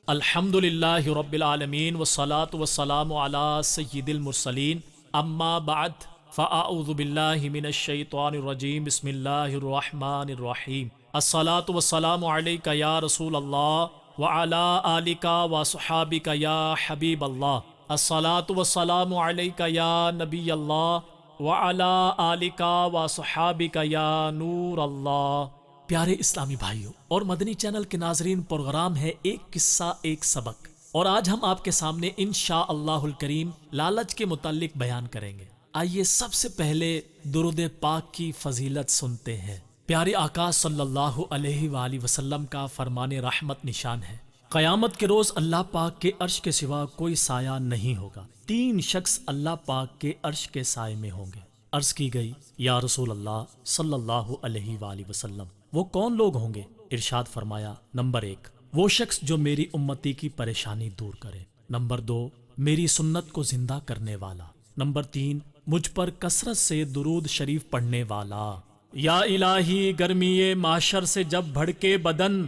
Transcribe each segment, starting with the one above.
الحمدللہ رب العالمین والصلاة والسلام علی سید المرسلین اما بعد فاعوذ باللہ من الشیطان الرجیم بسم اللہ الرحمن الرحیم الصلاة والسلام علیک یا رسول اللہ وعلی آلک وصحابک یا حبیب اللہ الصلاة والسلام علیک یا نبی اللہ وعلی آلک وصحابک یا نور اللہ۔ پیارے اسلامی بھائیوں اور مدنی چینل کے ناظرین، پروگرام ہے ایک قصہ ایک سبق، اور آج ہم آپ کے سامنے انشاءاللہ الکریم لالچ کے متعلق بیان کریں گے۔ آئیے سب سے پہلے درود پاک کی فضیلت سنتے ہیں۔ پیارے آقا صلی اللہ علیہ وآلہ وسلم کا فرمان رحمت نشان ہے، قیامت کے روز اللہ پاک کے عرش کے سوا کوئی سایہ نہیں ہوگا، 3 شخص اللہ پاک کے عرش کے سائے میں ہوں گے۔ عرض کی گئی، یا رسول اللہ صلی اللہ علیہ وآلہ وسلم وہ کون لوگ ہوں گے؟ ارشاد فرمایا، نمبر 1 وہ شخص جو میری امتی کی پریشانی دور کرے، نمبر 2 میری سنت کو زندہ کرنے والا، نمبر 3 مجھ پر کثرت سے درود شریف پڑھنے والا۔ یا الہی گرمی معاشر سے جب بھڑکے بدن،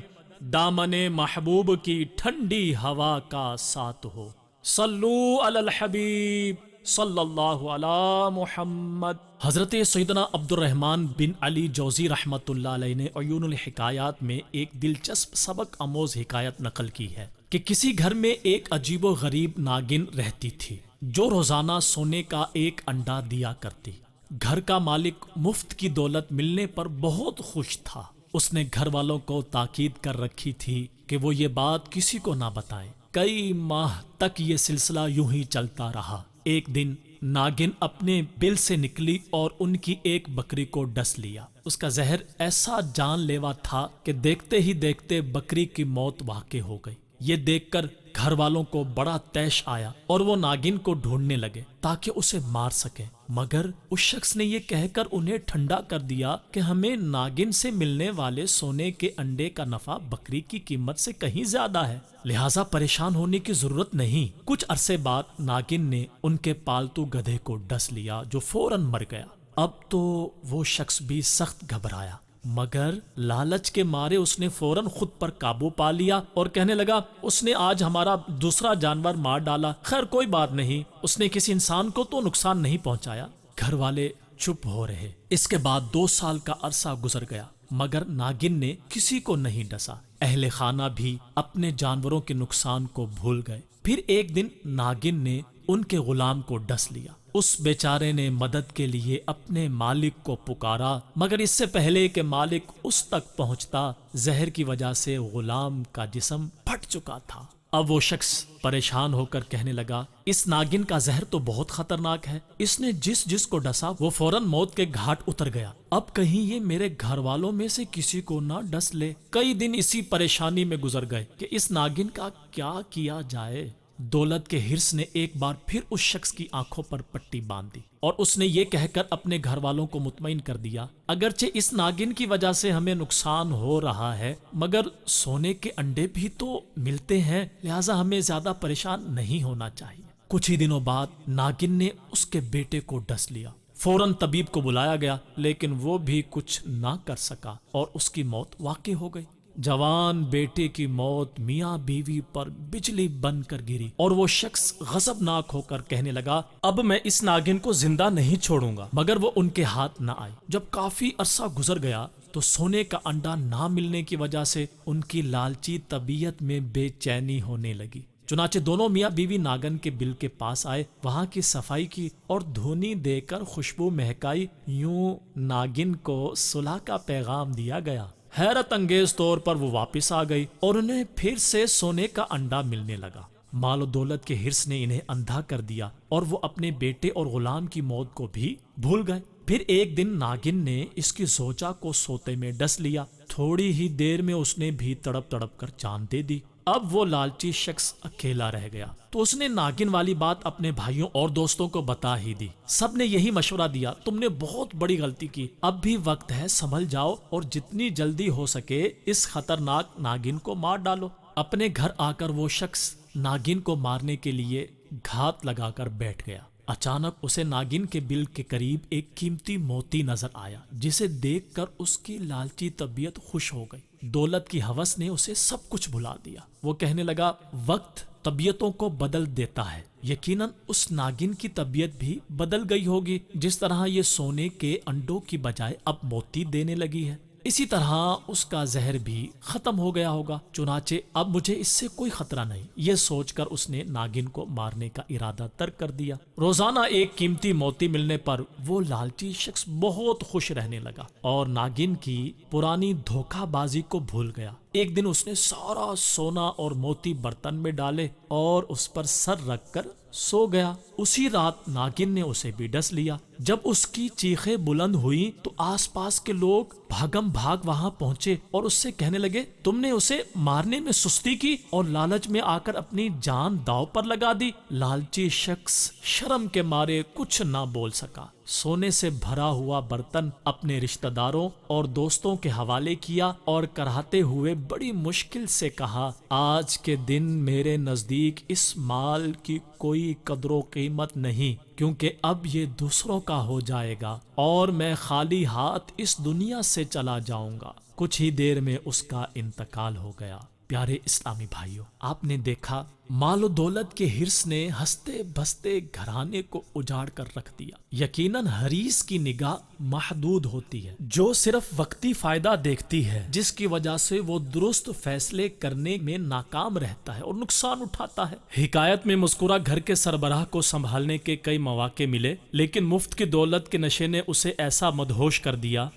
دامن محبوب کی ٹھنڈی ہوا کا ساتھ ہو، صلو علی الحبیب صلی اللہ علی محمد۔ حضرت سیدنا عبد الرحمن بن علی جوزی رحمت اللہ علیہ نے عیون الحکایات میں ایک دلچسپ سبق آموز حکایت نقل کی ہے کہ کسی گھر میں ایک عجیب و غریب ناگن رہتی تھی جو روزانہ سونے کا ایک انڈا دیا کرتی۔ گھر کا مالک مفت کی دولت ملنے پر بہت خوش تھا۔ اس نے گھر والوں کو تاکید کر رکھی تھی کہ وہ یہ بات کسی کو نہ بتائیں۔ کئی ماہ تک یہ سلسلہ یوں ہی چلتا رہا۔ ایک دن ناگن اپنے بل سے نکلی اور ان کی ایک بکری کو ڈس لیا۔ اس کا زہر ایسا جان لیوا تھا کہ دیکھتے ہی دیکھتے بکری کی موت واقع ہو گئی۔ یہ دیکھ کر گھر والوں کو بڑا طیش آیا اور وہ ناگن کو ڈھونڈنے لگے تاکہ اسے مار سکیں، مگر اس شخص نے یہ کہہ کر انہیں ٹھنڈا کر دیا کہ ہمیں ناگن سے ملنے والے سونے کے انڈے کا نفع بکری کی قیمت سے کہیں زیادہ ہے، لہٰذا پریشان ہونے کی ضرورت نہیں۔ کچھ عرصے بعد ناگن نے ان کے پالتو گدھے کو ڈس لیا جو فوراً مر گیا۔ اب تو وہ شخص بھی سخت گھبرایا، مگر لالچ کے مارے اس نے فوراً خود پر قابو پا لیا اور کہنے لگا، اس نے آج ہمارا دوسرا جانور مار ڈالا، خیر کوئی بات نہیں، اس نے کسی انسان کو تو نقصان نہیں پہنچایا۔ گھر والے چپ ہو رہے۔ اس کے بعد 2 سال کا عرصہ گزر گیا مگر ناگن نے کسی کو نہیں ڈسا۔ اہل خانہ بھی اپنے جانوروں کے نقصان کو بھول گئے۔ پھر ایک دن ناگن نے ان کے غلام کو ڈس لیا۔ اس بیچارے نے مدد کے لیے اپنے مالک کو پکارا، مگر اس سے پہلے کہ مالک اس تک پہنچتا، زہر کی وجہ سے غلام کا جسم پھٹ چکا تھا۔ اب وہ شخص پریشان ہو کر کہنے لگا، اس ناگن کا زہر تو بہت خطرناک ہے، اس نے جس کو ڈسا وہ فوراً موت کے گھاٹ اتر گیا، اب کہیں یہ میرے گھر والوں میں سے کسی کو نہ ڈس لے۔ کئی دن اسی پریشانی میں گزر گئے کہ اس ناگن کا کیا کیا جائے۔ دولت کے حرص نے ایک بار پھر اس شخص کی آنکھوں پر پٹی باندھ دی اور اس نے یہ کہہ کر اپنے گھر والوں کو مطمئن کر دیا، اگرچہ اس ناگن کی وجہ سے ہمیں نقصان ہو رہا ہے مگر سونے کے انڈے بھی تو ملتے ہیں، لہٰذا ہمیں زیادہ پریشان نہیں ہونا چاہیے۔ کچھ ہی دنوں بعد ناگن نے اس کے بیٹے کو ڈس لیا۔ فوراً طبیب کو بلایا گیا لیکن وہ بھی کچھ نہ کر سکا اور اس کی موت واقع ہو گئی۔ جوان بیٹے کی موت میاں بیوی پر بجلی بن کر گری اور وہ شخص غضبناک ہو کر کہنے لگا، اب میں اس ناگن کو زندہ نہیں چھوڑوں گا، مگر وہ ان کے ہاتھ نہ آئی۔ جب کافی عرصہ گزر گیا تو سونے کا انڈا نہ ملنے کی وجہ سے ان کی لالچی طبیعت میں بے چینی ہونے لگی۔ چنانچہ دونوں میاں بیوی ناگن کے بل کے پاس آئے، وہاں کی صفائی کی اور دھونی دے کر خوشبو مہکائی۔ یوں ناگن کو صلح کا پیغام دیا گیا۔ حیرت انگیز طور پر وہ واپس آ گئی اور انہیں پھر سے سونے کا انڈا ملنے لگا۔ مال و دولت کے حرص نے انہیں اندھا کر دیا اور وہ اپنے بیٹے اور غلام کی موت کو بھی بھول گئے۔ پھر ایک دن ناگن نے اس کی زوجہ کو سوتے میں ڈس لیا۔ تھوڑی ہی دیر میں اس نے بھی تڑپ تڑپ کر جان دے دی۔ اب وہ لالچی شخص اکیلا رہ گیا تو اس نے ناگن والی بات اپنے بھائیوں اور دوستوں کو بتا ہی دی۔ سب نے یہی مشورہ دیا، تم نے بہت بڑی غلطی کی، اب بھی وقت ہے، سنبھل جاؤ اور جتنی جلدی ہو سکے اس خطرناک ناگن کو مار ڈالو۔ اپنے گھر آ کر وہ شخص ناگن کو مارنے کے لیے گھات لگا کر بیٹھ گیا۔ اچانک اسے ناگن کے بل کے قریب ایک قیمتی موتی نظر آیا، جسے دیکھ کر اس کی لالچی طبیعت خوش ہو گئی۔ دولت کی ہوس نے اسے سب کچھ بھلا دیا۔ وہ کہنے لگا، وقت طبیعتوں کو بدل دیتا ہے، یقیناً اس ناگن کی طبیعت بھی بدل گئی ہوگی، جس طرح یہ سونے کے انڈوں کی بجائے اب موتی دینے لگی ہے، اسی طرح اس کا زہر بھی ختم ہو گیا ہوگا، چنانچہ اب مجھے اس سے کوئی خطرہ نہیں۔ یہ سوچ کر اس نے ناگن کو مارنے کا ارادہ ترک کر دیا۔ روزانہ ایک قیمتی موتی ملنے پر وہ لالچی شخص بہت خوش رہنے لگا اور ناگن کی پرانی دھوکہ بازی کو بھول گیا۔ ایک دن اس نے سارا سونا اور موتی برتن میں ڈالے اور اس پر سر رکھ کر سو گیا۔ اسی رات ناگن نے اسے بھی ڈس لیا۔ جب اس کی چیخیں بلند ہوئی تو آس پاس کے لوگ بھاگم بھاگ وہاں پہنچے اور اس سے کہنے لگے، تم نے اسے مارنے میں سستی کی اور لالچ میں آ کر اپنی جان داؤ پر لگا دی۔ لالچی شخص شرم کے مارے کچھ نہ بول سکا، سونے سے بھرا ہوا برتن اپنے رشتہ داروں اور دوستوں کے حوالے کیا اور کراہتے ہوئے بڑی مشکل سے کہا، آج کے دن میرے نزدیک اس مال کی کوئی قدر و قیمت نہیں، کیونکہ اب یہ دوسروں کا ہو جائے گا اور میں خالی ہاتھ اس دنیا سے چلا جاؤں گا۔ کچھ ہی دیر میں اس کا انتقال ہو گیا۔ پیارے اسلامی بھائیوں، آپ نے دیکھا مال و دولت کے حرص نے ہنستے بستے گھرانے کو اجاڑ کر رکھ دیا۔ یقیناً حریص کی نگاہ محدود ہوتی ہے، جو صرف وقتی فائدہ دیکھتی ہے، جس کی وجہ سے وہ درست فیصلے کرنے میں ناکام رہتا ہے اور نقصان اٹھاتا ہے۔ حکایت میں مذکورہ گھر کے سربراہ کو سنبھالنے کے کئی مواقع ملے، لیکن مفت کی دولت کے نشے نے اسے ایسا مدہوش کر دیا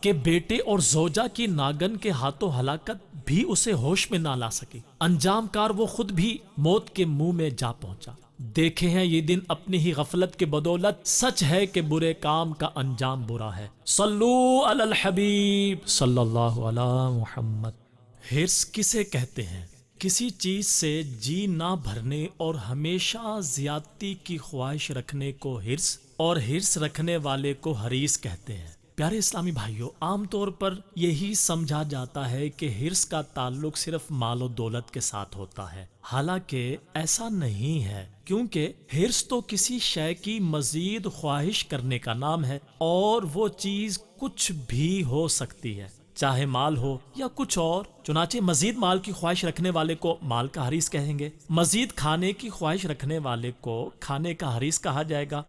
کہ بیٹے اور زوجہ کی ناگن کے ہاتھوں ہلاکت بھی اسے ہوش میں نہ لا سکی۔ انجام کار وہ خود بھی موت کے منہ میں جا پہنچا۔ دیکھے ہیں یہ دن اپنی ہی غفلت کے بدولت، سچ ہے کہ برے کام کا انجام برا ہے۔ صلو علی الحبیب صلی اللہ علی محمد۔ حرص کسے کہتے ہیں؟ کسی چیز سے جی نہ بھرنے اور ہمیشہ زیادتی کی خواہش رکھنے کو حرص، اور حرص رکھنے والے کو حریص کہتے ہیں۔ پیارے اسلامی بھائیوں، عام طور پر یہی سمجھا جاتا ہے کہ حرص کا تعلق صرف مال و دولت کے ساتھ ہوتا ہے، حالانکہ ایسا نہیں ہے، کیونکہ حرص تو کسی شے کی مزید خواہش کرنے کا نام ہے، اور وہ چیز کچھ بھی ہو سکتی ہے، چاہے مال ہو یا کچھ اور۔ چنانچہ مزید مال کی خواہش رکھنے والے کو مال کا حریص کہیں گے، مزید کھانے کی خواہش رکھنے والے کو کھانے کا حریص کہا جائے گا،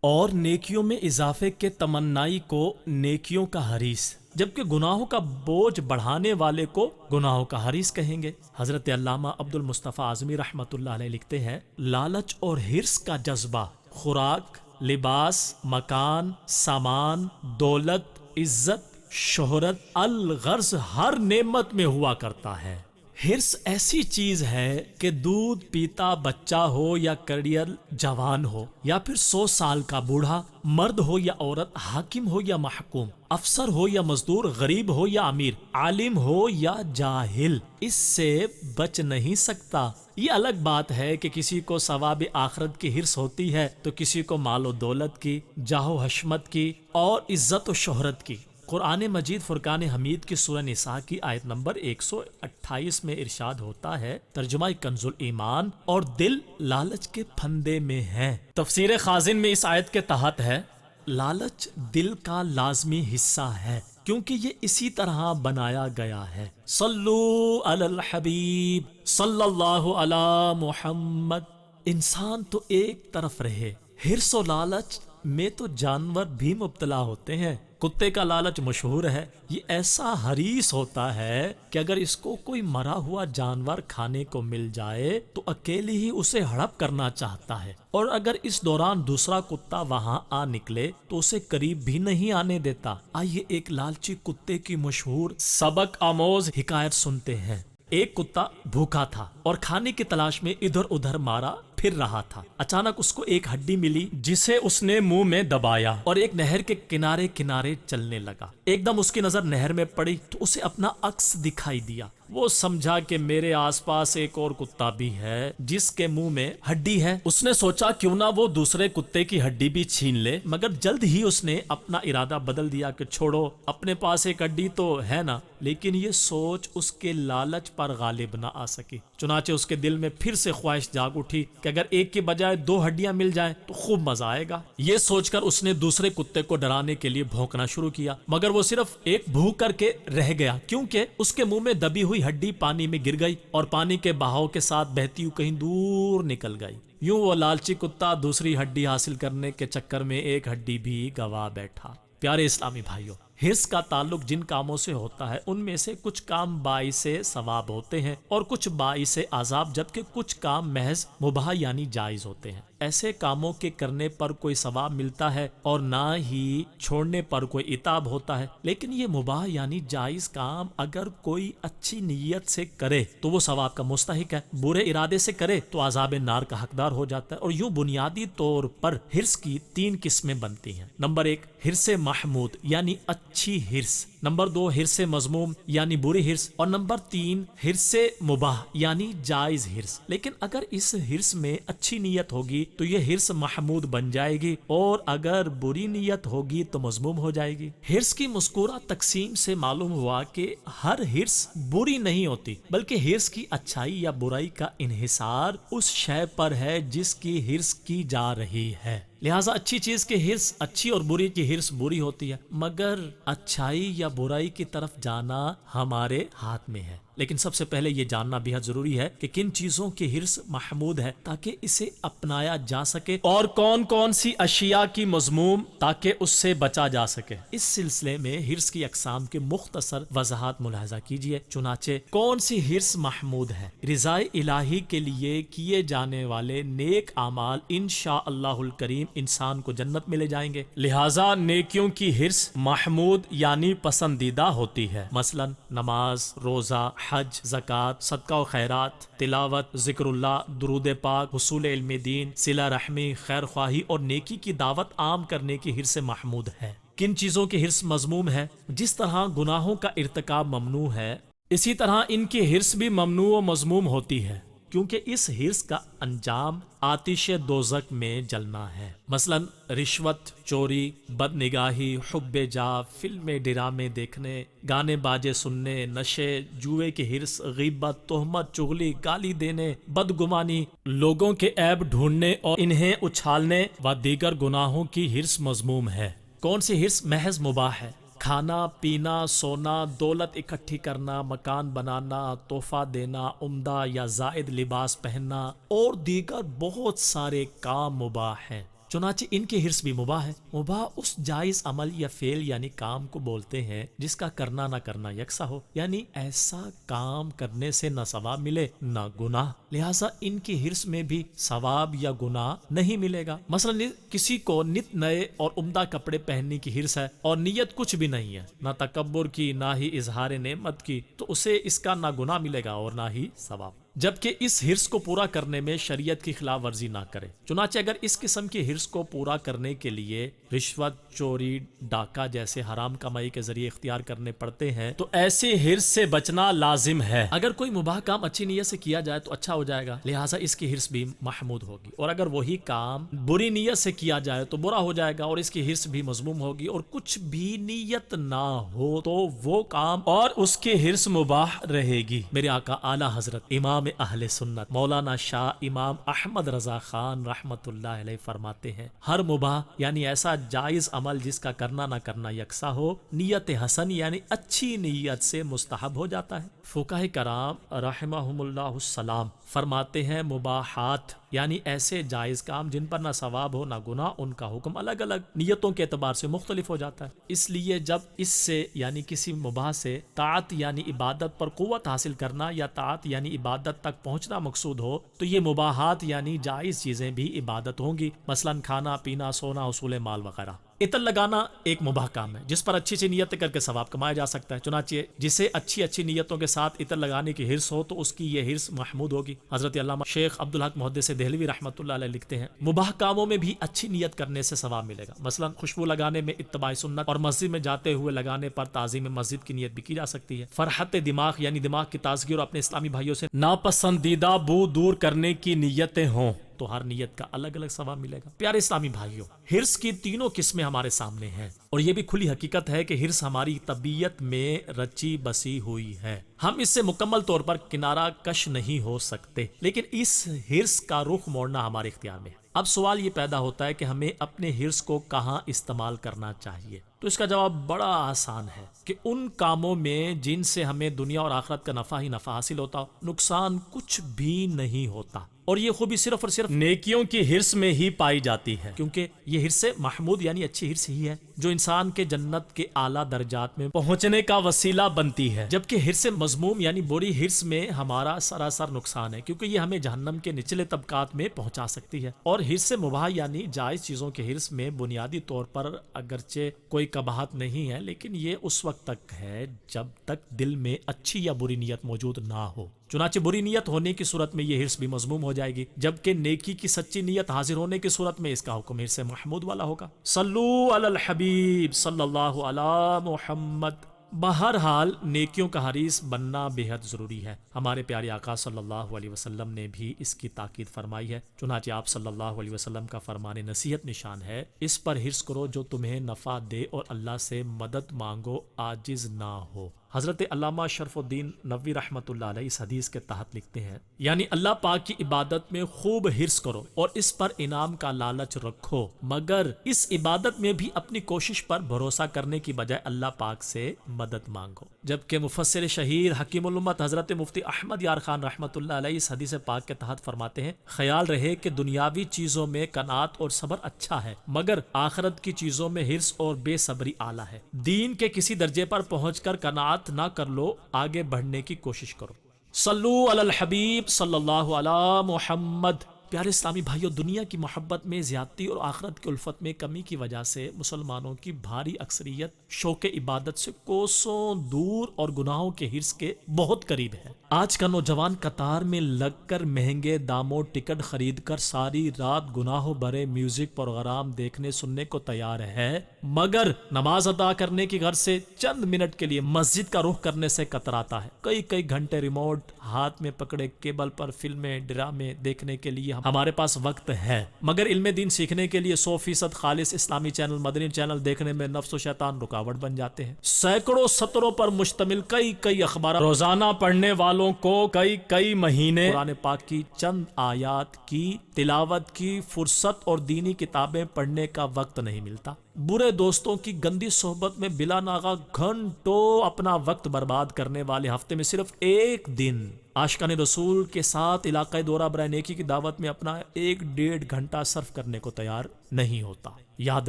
اور نیکیوں میں اضافے کے تمنائی کو نیکیوں کا حریص، جبکہ گناہوں کا بوجھ بڑھانے والے کو گناہوں کا حریص کہیں گے۔ حضرت علامہ عبد المصطفیٰ اعظمی رحمۃ اللہ علیہ لکھتے ہیں، لالچ اور حرص کا جذبہ خوراک، لباس، مکان، سامان، دولت، عزت، شہرت، الغرض ہر نعمت میں ہوا کرتا ہے۔ حرص ایسی چیز ہے کہ دودھ پیتا بچہ ہو یا کڑیل جوان ہو یا پھر 100 سال کا بوڑھا، مرد ہو یا عورت، حاکم ہو یا محکوم، افسر ہو یا مزدور، غریب ہو یا امیر، عالم ہو یا جاہل، اس سے بچ نہیں سکتا۔ یہ الگ بات ہے کہ کسی کو ثواب آخرت کی حرص ہوتی ہے تو کسی کو مال و دولت کی، جاہ و حشمت کی اور عزت و شہرت کی۔ قرآن مجید فرقان حمید کی سورہ نساء کی آیت نمبر 128 میں ارشاد ہوتا ہے، ترجمہ کنز الایمان، اور دل لالچ کے پھندے میں ہے۔ تفسیر خازن میں اس آیت کے تحت ہے، لالچ دل کا لازمی حصہ ہے کیونکہ یہ اسی طرح بنایا گیا ہے۔ صلو علی الحبیب صلی اللہ علی محمد۔ انسان تو ایک طرف رہے، حرص و لالچ میں تو جانور بھی مبتلا ہوتے ہیں۔ کتے کا لالچ مشہور ہے، یہ ایسا حریص ہوتا ہے کہ اگر اس کو کوئی مرا ہوا جانور کھانے کو مل جائے تو اکیلی ہی اسے ہڑپ کرنا چاہتا ہے، اور اگر اس دوران دوسرا کتا وہاں آ نکلے تو اسے قریب بھی نہیں آنے دیتا۔ آئیے ایک لالچی کتے کی مشہور سبق آموز حکایت سنتے ہیں۔ ایک کتا بھوکا تھا اور کھانے کی تلاش میں ادھر ادھر مارا پھر رہا تھا۔ اچانک اس کو ایک ہڈی ملی جسے اس نے منہ میں دبایا اور ایک نہر کے کنارے کنارے چلنے لگا۔ ایک دم اس کی نظر نہر میں پڑی تو اسے اپنا عکس دکھائی دیا۔ وہ سمجھا کہ میرے آس پاس ایک اور کتا بھی ہے جس کے منہ میں ہڈی ہے. اس نے سوچا کیوں نہ وہ دوسرے کتے کی ہڈی بھی چھین لے، مگر جلد ہی اس نے اپنا ارادہ بدل دیا کہ چھوڑو، اپنے پاس ایک ہڈی تو ہے نا. لیکن یہ سوچ اس کے لالچ پر غالب نہ آ سکی. چنانچہ اس کے دل میں پھر سے خواہش جاگ اٹھی کہ اگر ایک کے بجائے 2 ہڈیاں مل جائیں تو خوب مزہ آئے گا. یہ سوچ کر اس نے دوسرے کتے کو ڈرانے کے لیے بھونکنا شروع کیا، مگر وہ صرف ایک بھونک کر کے رہ گیا، کیونکہ اس کے منہ میں دبی ہوئی ہڈی پانی میں گر گئی اور پانی کے بہاؤ کے ساتھ بہتی ہوئی کہیں دور نکل گئی. یوں وہ لالچی کتا دوسری ہڈی حاصل کرنے کے چکر میں ایک ہڈی بھی گوا بیٹھا. پیارے اسلامی بھائیوں، حرص کا تعلق جن کاموں سے ہوتا ہے ان میں سے کچھ کام باعث ثواب ہوتے ہیں اور کچھ باعث عذاب، جبکہ کچھ کام محض مباح یعنی جائز ہوتے ہیں. ایسے کاموں کے کرنے پر کوئی ثواب ملتا ہے اور نہ ہی چھوڑنے پر کوئی عتاب ہوتا ہے. لیکن یہ مباح یعنی جائز کام اگر کوئی اچھی نیت سے کرے تو وہ ثواب کا مستحق ہے، برے ارادے سے کرے تو عذاب نار کا حقدار ہو جاتا ہے. اور یوں بنیادی طور پر حرص کی 3 قسمیں بنتی ہیں. نمبر 1، حرص محمود یعنی اچھی حرص. نمبر 2، حرص مذموم یعنی بری حرص. اور نمبر 3، حرص مباح یعنی جائز حرص. لیکن اگر اس حرص میں اچھی نیت ہوگی تو یہ حرص محمود بن جائے گی، اور اگر بری نیت ہوگی تو مذموم ہو جائے گی. حرص کی مذکورہ تقسیم سے معلوم ہوا کہ ہر حرص بری نہیں ہوتی، بلکہ حرص کی اچھائی یا برائی کا انحصار اس شے پر ہے جس کی حرص کی جا رہی ہے. لہٰذا اچھی چیز کی حرص اچھی اور بری کی حرص بری ہوتی ہے، مگر اچھائی یا برائی کی طرف جانا ہمارے ہاتھ میں ہے. لیکن سب سے پہلے یہ جاننا بہت ضروری ہے کہ کن چیزوں کی حرص محمود ہے تاکہ اسے اپنایا جا سکے، اور کون کون سی اشیاء کی مذموم تاکہ اس سے بچا جا سکے. اس سلسلے میں حرص کی اقسام کی مختصر وضاحت ملاحظہ کیجیے. چنانچہ کون سی حرص محمود ہے؟ رضا الہی کے لیے کیے جانے والے نیک اعمال انشاء اللہ الکریم انسان کو جنت میں لے جائیں گے. لہٰذا نیکیوں کی حرص محمود یعنی پسندیدہ ہوتی ہے. مثلا نماز، روزہ، حج، زکوٰۃ، صدقہ و خیرات، تلاوت، ذکر اللہ، درود پاک، حصول علم دین، صلہ رحمی، خیر خواہی اور نیکی کی دعوت عام کرنے کی حرص محمود ہے. کن چیزوں کی حرص مذموم ہے؟ جس طرح گناہوں کا ارتکاب ممنوع ہے، اسی طرح ان کی حرص بھی ممنوع و مذموم ہوتی ہے، کیونکہ اس حرص کا انجام آتش دوزخ میں جلنا ہے. مثلا رشوت، چوری، بد نگاہی، حب جاہ، فلمیں ڈرامے دیکھنے، گانے باجے سننے، نشے، جوئے کی حرص، غیبت، تہمت، چغلی، گالی دینے، بدگمانی، لوگوں کے عیب ڈھونڈنے اور انہیں اچھالنے و دیگر گناہوں کی حرص مذموم ہے. کون سی حرص محض مباح ہے؟ کھانا، پینا، سونا، دولت اکٹھی کرنا، مکان بنانا، تحفہ دینا، عمدہ یا زائد لباس پہننا اور دیگر بہت سارے کام مباح ہیں. چنانچہ ان کی حرص بھی مباح ہے. مباح اس جائز عمل یا فعل یعنی کام کو بولتے ہیں جس کا کرنا نہ کرنا یکساں ہو، یعنی ایسا کام کرنے سے نہ ثواب ملے نہ گناہ. لہٰذا ان کی حرص میں بھی ثواب یا گناہ نہیں ملے گا. مثلا کسی کو نت نئے اور عمدہ کپڑے پہننے کی حرص ہے اور نیت کچھ بھی نہیں ہے، نہ تکبر کی نہ ہی اظہار نعمت کی، تو اسے اس کا نہ گناہ ملے گا اور نہ ہی ثواب، جبکہ اس حرص کو پورا کرنے میں شریعت کی خلاف ورزی نہ کرے. چنانچہ اگر اس قسم کی حرص کو پورا کرنے کے لیے رشوت، چوری، ڈاکہ جیسے حرام کمائی کے ذریعے اختیار کرنے پڑتے ہیں تو ایسی حرص سے بچنا لازم ہے. اگر کوئی مباح کام اچھی نیت سے کیا جائے تو اچھا ہو جائے گا، لہٰذا اس کی حرص بھی محمود ہوگی. اور اگر وہی کام بری نیت سے کیا جائے تو برا ہو جائے گا اور اس کی حرص بھی مذموم ہوگی. اور کچھ بھی نیت نہ ہو تو وہ کام اور اس کی حرص مباح رہے گی. میرے آقا اعلیٰ حضرت امام اہل سنت مولانا شاہ امام احمد رضا خان رحمت اللہ علیہ فرماتے ہیں، ہر مباح یعنی ایسا جائز عمل جس کا کرنا نہ کرنا یکساں ہو، نیت حسن یعنی اچھی نیت سے مستحب ہو جاتا ہے. فقہاء کرام رحمہم اللہ السلام فرماتے ہیں مباحات یعنی ایسے جائز کام جن پر نہ ثواب ہو نہ گناہ، ان کا حکم الگ الگ نیتوں کے اعتبار سے مختلف ہو جاتا ہے. اس لیے جب اس سے یعنی کسی مباح سے طاعت یعنی عبادت پر قوت حاصل کرنا یا طاعت یعنی عبادت تک پہنچنا مقصود ہو تو یہ مباحات یعنی جائز چیزیں بھی عبادت ہوں گی، مثلا کھانا، پینا، سونا، حصول مال وغیرہ. عطر لگانا ایک مباح کام ہے جس پر اچھی نیتیں کر کے ثواب کمایا جا سکتا ہے، چنانچہ جسے اچھی نیتوں کے ساتھ عطر لگانے کی ہرس ہو تو اس کی یہ ہرس محمود ہوگی۔ حضرت علامہ شیخ عبدالحق محدث دہلوی رحمۃ اللہ علیہ لکھتے ہیں مباح کاموں میں بھی اچھی نیت کرنے سے ثواب ملے گا، مثلا خوشبو لگانے میں اتباع سنت اور مسجد میں جاتے ہوئے لگانے پر تعظیم مسجد کی نیت بھی کی جا سکتی ہے۔ فرحت دماغ یعنی دماغ کی تازگی اور اپنے اسلامی بھائیوں سے ناپسندیدہ بو دور کرنے کی نیتیں ہوں تو ہر نیت کا الگ الگ ثواب ملے گا۔ پیارے اسلامی بھائیوں، ہرس کی تینوں قسمیں ہمارے سامنے ہیں اور یہ بھی کھلی حقیقت ہے کہ ہرس ہماری طبیعت میں رچی بسی ہوئی ہے، ہم اس سے مکمل طور پر کنارہ کش نہیں ہو سکتے، لیکن اس ہرس کا رخ موڑنا ہمارے اختیار میں ہے۔ اب سوال یہ پیدا ہوتا ہے کہ ہمیں اپنے ہرس کو کہاں استعمال کرنا چاہیے، تو اس کا جواب بڑا آسان ہے کہ ان کاموں میں جن سے ہمیں دنیا اور آخرت کا نفع ہی نفع حاصل ہوتا ہو، نقصان کچھ بھی نہیں ہوتا، اور یہ خوبی صرف اور صرف نیکیوں کی ہرس میں ہی پائی جاتی ہے، کیونکہ یہ ہرس محمود یعنی اچھی ہرس ہی ہے جو انسان کے جنت کے اعلیٰ درجات میں پہنچنے کا وسیلہ بنتی ہے، جبکہ ہرس مذموم یعنی بری ہرس میں ہمارا سراسر نقصان ہے، کیونکہ یہ ہمیں جہنم کے نچلے طبقات میں پہنچا سکتی ہے، اور ہرس مباح یعنی جائز چیزوں کے ہرس میں بنیادی طور پر اگرچہ کوئی قباحت نہیں ہے، لیکن یہ اس وقت تک ہے جب تک دل میں اچھی یا بری نیت موجود نہ ہو، چنانچہ بری نیت ہونے کی صورت میں یہ ہرس بھی مذموم ہو جائے گی، جبکہ نیکی کی سچی نیت حاضر ہونے کی صورت میں اس کا حکم ہرس محمود والا ہوگا۔ صلو علی الحبیب صلی اللہ علی محمد۔ بہرحال نیکیوں کا حریص بننا بے حد ضروری ہے، ہمارے پیارے آقا صلی اللہ علیہ وسلم نے بھی اس کی تاکید فرمائی ہے، چنانچہ آپ صلی اللہ علیہ وسلم کا فرمان نصیحت نشان ہے، اس پر حرص کرو جو تمہیں نفع دے اور اللہ سے مدد مانگو، عاجز نہ ہو۔ حضرت علامہ شرف الدین نووی رحمۃ اللہ علیہ اس حدیث کے تحت لکھتے ہیں یعنی اللہ پاک کی عبادت میں خوب حرص کرو اور اس پر انعام کا لالچ رکھو، مگر اس عبادت میں بھی اپنی کوشش پر بھروسہ کرنے کی بجائے اللہ پاک سے مدد مانگو۔ جبکہ مفسر شہیر حکیم الامت حضرت مفتی احمد یار خان رحمۃ اللہ علیہ اس حدیث پاک کے تحت فرماتے ہیں خیال رہے کہ دنیاوی چیزوں میں قناعت اور صبر اچھا ہے، مگر آخرت کی چیزوں میں حرص اور بے صبری اعلیٰ ہے۔ دین کے کسی درجے پر پہنچ کر قناعت نہ کر لو، آگے بڑھنے کی کوشش کرو۔ صلو علی الحبیب صلی اللہ علی محمد۔ پیارے اسلامی بھائیو، دنیا کی محبت میں زیادتی اور آخرت کی الفت میں کمی کی وجہ سے مسلمانوں کی بھاری اکثریت شوق عبادت سے کوسوں دور اور گناہوں کے حرص کے بہت قریب ہے۔ آج کا نوجوان قطار میں لگ کر مہنگے داموں ٹکٹ خرید کر ساری رات گناہوں بھرے میوزک پروگرام دیکھنے سننے کو تیار ہے، مگر نماز ادا کرنے کی غرض سے چند منٹ کے لیے مسجد کا رخ کرنے سے کتراتا ہے۔ کئی گھنٹے ریموٹ ہاتھ میں پکڑے کیبل پر فلمیں ڈرامے دیکھنے کے لیے ہمارے پاس وقت ہے، مگر علم دین سیکھنے کے لیے 100% خالص اسلامی چینل مدنی چینل دیکھنے میں نفس و شیطان رکاوٹ بن جاتے ہیں۔ سینکڑوں سطروں پر مشتمل کئی اخبار روزانہ پڑھنے والوں کو کئی مہینے قرآن پاک کی چند آیات کی تلاوت کی فرصت اور دینی کتابیں پڑھنے کا وقت نہیں ملتا۔ برے دوستوں کی گندی صحبت میں بلا ناغہ گھنٹوں اپنا وقت برباد کرنے والے ہفتے میں صرف ایک دن عاشقان رسول کے ساتھ علاقۂ دورہ برائے نیکی کی دعوت میں اپنا 1-1.5 گھنٹہ صرف کرنے کو تیار نہیں ہوتا۔ یاد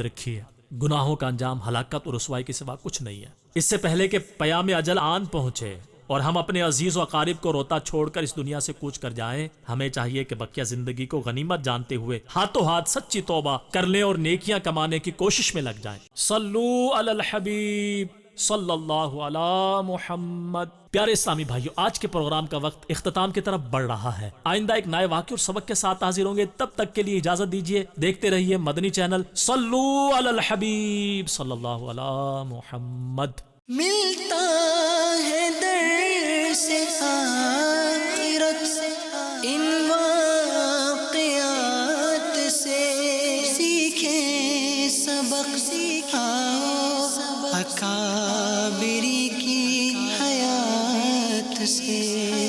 رکھیے، گناہوں کا انجام ہلاکت اور رسوائی کے سوا کچھ نہیں ہے۔ اس سے پہلے کہ پیام اجل آن پہنچے اور ہم اپنے عزیز و اقارب کو روتا چھوڑ کر اس دنیا سے کوچ کر جائیں، ہمیں چاہیے کہ بقیہ زندگی کو غنیمت جانتے ہوئے ہاتھوں ہاتھ سچی توبہ کر لیں اور نیکیاں کمانے کی کوشش میں لگ جائیں۔ صلو علی الحبیب صلی اللہ علی محمد۔ پیارے اسلامی بھائیو، آج کے پروگرام کا وقت اختتام کی طرف بڑھ رہا ہے۔ آئندہ ایک نئے واقعے اور سبق کے ساتھ حاضر ہوں گے، تب تک کے لیے اجازت دیجیے، دیکھتے رہیے مدنی چینل۔ صلو علی الحبیب صلی اللہ علی محمد۔ ملتا ہے در سے آخرت ان واقعات سے، سیکھیں سبق آؤ اکابری کی حیات سے۔